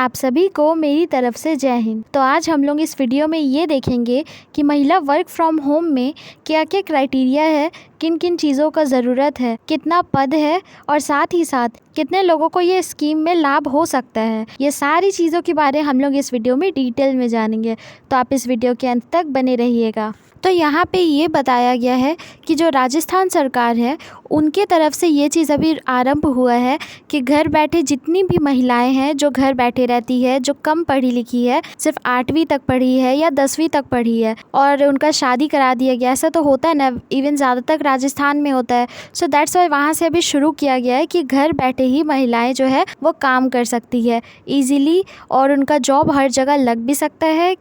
आप सभी को मेरी तरफ से जय हिंद। तो आज हम लोग इस वीडियो में ये देखेंगे कि महिला वर्क फ्रॉम होम में क्या क्या क्राइटेरिया है, किन किन चीज़ों का ज़रूरत है, कितना पद है और साथ ही साथ कितने लोगों को ये स्कीम में लाभ हो सकता है। ये सारी चीज़ों के बारे हम लोग इस वीडियो में डिटेल में जानेंगे, तो आप इस वीडियो के अंत तक बने रहिएगा। तो यहाँ पे ये बताया गया है कि जो राजस्थान सरकार है उनके तरफ से ये चीज़ अभी आरंभ हुआ है कि घर बैठे जितनी भी महिलाएं हैं जो घर बैठे रहती है, जो कम पढ़ी लिखी है, सिर्फ 8वीं तक पढ़ी है या 10वीं तक पढ़ी है और उनका शादी करा दिया गया, ऐसा तो होता है ना, इवन ज़्यादातर राजस्थान में होता है। सो दैट्स वाई वहाँ से अभी शुरू किया गया है कि घर बैठे ही महिलाएँ जो है वो काम कर सकती है ईज़िली और उनका जॉब हर जगह लग भी सकता है,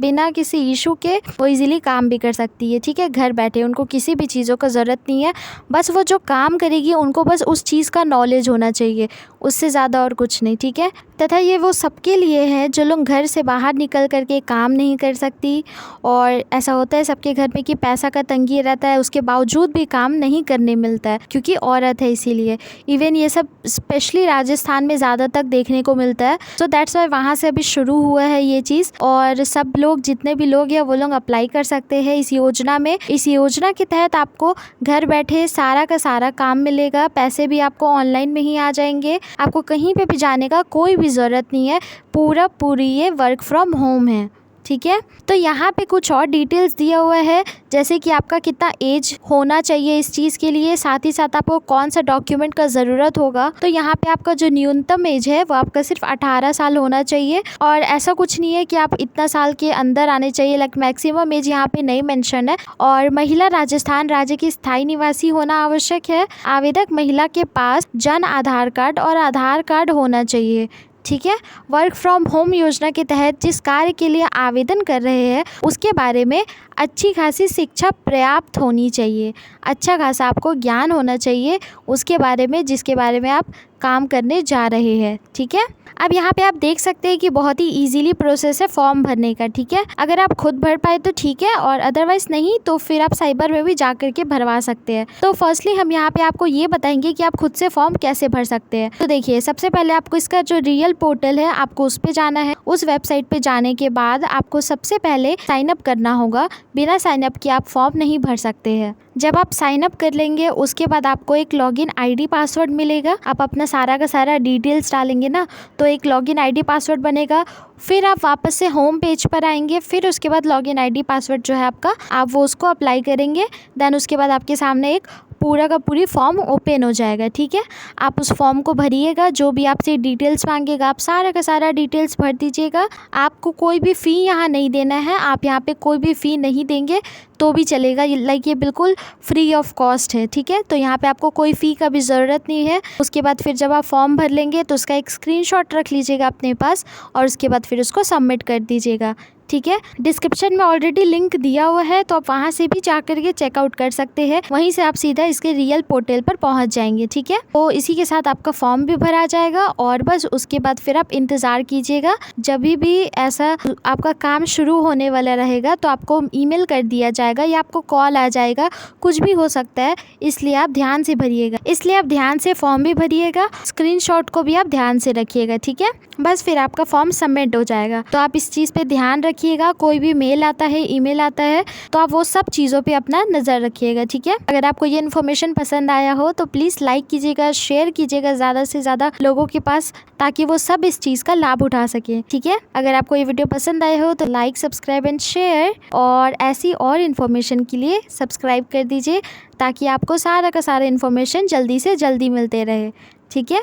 बिना किसी इशू के वो ईज़िली काम भी कर सकती है। ठीक है, घर बैठे उनको किसी भी चीज़ों का ज़रूरत नहीं है, बस वो जो काम करेगी उनको बस उस चीज़ का नॉलेज होना चाहिए, उससे ज़्यादा और कुछ नहीं। ठीक है, तथा ये वो सबके लिए है जो लोग घर से बाहर निकल करके काम नहीं कर सकती और ऐसा होता है सबके घर में कि पैसा का तंगी रहता है, उसके बावजूद भी काम नहीं करने मिलता है क्योंकि औरत है, इसीलिए इवन ये सब स्पेशली राजस्थान में ज़्यादा तक देखने को मिलता है। सो दैट्स वाई वहाँ से अभी शुरू हुआ है ये चीज़ और सब लोग, जितने भी लोग हैं वो लोग अप्लाई कर सकते हैं इस योजना में। इस योजना के तहत आपको घर बैठे सारा का सारा काम मिलेगा, पैसे भी आपको ऑनलाइन में ही आ जाएंगे, आपको कहीं पे भी जाने का कोई भी ज़रूरत नहीं है, पूरी ये वर्क फ्रॉम होम है। ठीक है, तो यहाँ पे कुछ और डिटेल्स दिया हुआ है, जैसे कि आपका कितना एज होना चाहिए इस चीज़ के लिए, साथ ही साथ आपको कौन सा डॉक्यूमेंट का ज़रूरत होगा। तो यहाँ पे आपका जो न्यूनतम एज है वो आपका सिर्फ 18 साल होना चाहिए और ऐसा कुछ नहीं है कि आप इतना साल के अंदर आने चाहिए, लाइक मैक्सिमम एज यहाँ पे नहीं मेंशन है। और महिला राजस्थान राज्य की स्थायी निवासी होना आवश्यक है। आवेदक महिला के पास जन आधार कार्ड और आधार कार्ड होना चाहिए। ठीक है, वर्क फ्रॉम होम योजना के तहत जिस कार्य के लिए आवेदन कर रहे हैं उसके बारे में अच्छी खासी शिक्षा पर्याप्त होनी चाहिए, अच्छा खासा आपको ज्ञान होना चाहिए उसके बारे में जिसके बारे में आप काम करने जा रहे हैं। ठीक है, अब यहाँ पे आप देख सकते हैं कि बहुत ही इजीली प्रोसेस है फॉर्म भरने का। ठीक है, अगर आप खुद भर पाए तो ठीक है और अदरवाइज नहीं तो फिर आप साइबर में भी जा करके भरवा सकते हैं। तो फर्स्टली हम यहाँ पे आपको ये बताएंगे कि आप खुद से फॉर्म कैसे भर सकते हैं। तो देखिए, सबसे पहले आपको इसका जो रियल पोर्टल है आपको उस पर जाना है। उस वेबसाइट पे जाने के बाद आपको सबसे पहले साइन अप करना होगा, बिना साइन अप किए आप फॉर्म नहीं भर सकते हैं। जब आप साइन अप कर लेंगे उसके बाद आपको एक लॉगिन आईडी पासवर्ड मिलेगा, आप अपना सारा का सारा डिटेल्स डालेंगे ना तो एक लॉगिन आईडी पासवर्ड बनेगा। फिर आप वापस से होम पेज पर आएंगे, फिर उसके बाद लॉगिन आईडी पासवर्ड जो है आपका, आप वो उसको अप्लाई करेंगे। देन उसके बाद आपके सामने एक पूरा का पूरी फॉर्म ओपन हो जाएगा। ठीक है, आप उस फॉर्म को भरिएगा, जो भी आपसे डिटेल्स मांगेगा आप सारा का सारा डिटेल्स भर दीजिएगा। आपको कोई भी फ़ी यहाँ नहीं देना है, आप यहाँ पे कोई भी फ़ी नहीं देंगे तो भी चलेगा, लाइक ये बिल्कुल फ्री ऑफ कॉस्ट है। ठीक है, तो यहाँ पे आपको कोई फ़ी का भी ज़रूरत नहीं है। उसके बाद फिर जब आप फॉर्म भर लेंगे तो उसका एक स्क्रीनशॉट रख लीजिएगा अपने पास और उसके बाद फिर उसको सबमिट कर दीजिएगा। ठीक है, डिस्क्रिप्शन में ऑलरेडी लिंक दिया हुआ है तो आप वहाँ से भी जा करके चेकआउट कर सकते हैं, वहीं से आप सीधा इसके रियल पोर्टल पर पहुँच जाएंगे। ठीक है, तो इसी के साथ आपका फॉर्म भी भरा जाएगा और बस उसके बाद फिर आप इंतज़ार कीजिएगा, जब भी ऐसा आपका काम शुरू होने वाला रहेगा तो आपको ईमेल कर दिया जाएगा या आपको कॉल आ जाएगा, कुछ भी हो सकता है, इसलिए आप ध्यान से भरिएगा। इसलिए आप ध्यान से फॉर्म भी भरिएगा, स्क्रीनशॉट को भी आप ध्यान से रखिएगा। ठीक है, बस फिर आपका फॉर्म सबमिट हो जाएगा। तो आप इस चीज़ पे ध्यान रखिएगा, कोई भी मेल आता है, ईमेल आता है तो आप वो सब चीज़ों पे अपना नज़र रखिएगा। ठीक है, अगर आपको ये इन्फॉर्मेशन पसंद आया हो तो प्लीज़ लाइक कीजिएगा, शेयर कीजिएगा ज़्यादा से ज़्यादा लोगों के पास, ताकि वो सब इस चीज़ का लाभ उठा सके। ठीक है, अगर आपको ये वीडियो पसंद आया हो तो लाइक, सब्सक्राइब एंड शेयर, और ऐसी और इन्फॉर्मेशन के लिए सब्सक्राइब कर दीजिए ताकि आपको सारा का सारा इन्फॉर्मेशन जल्दी से जल्दी मिलते रहे। ठीक है,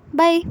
बाय।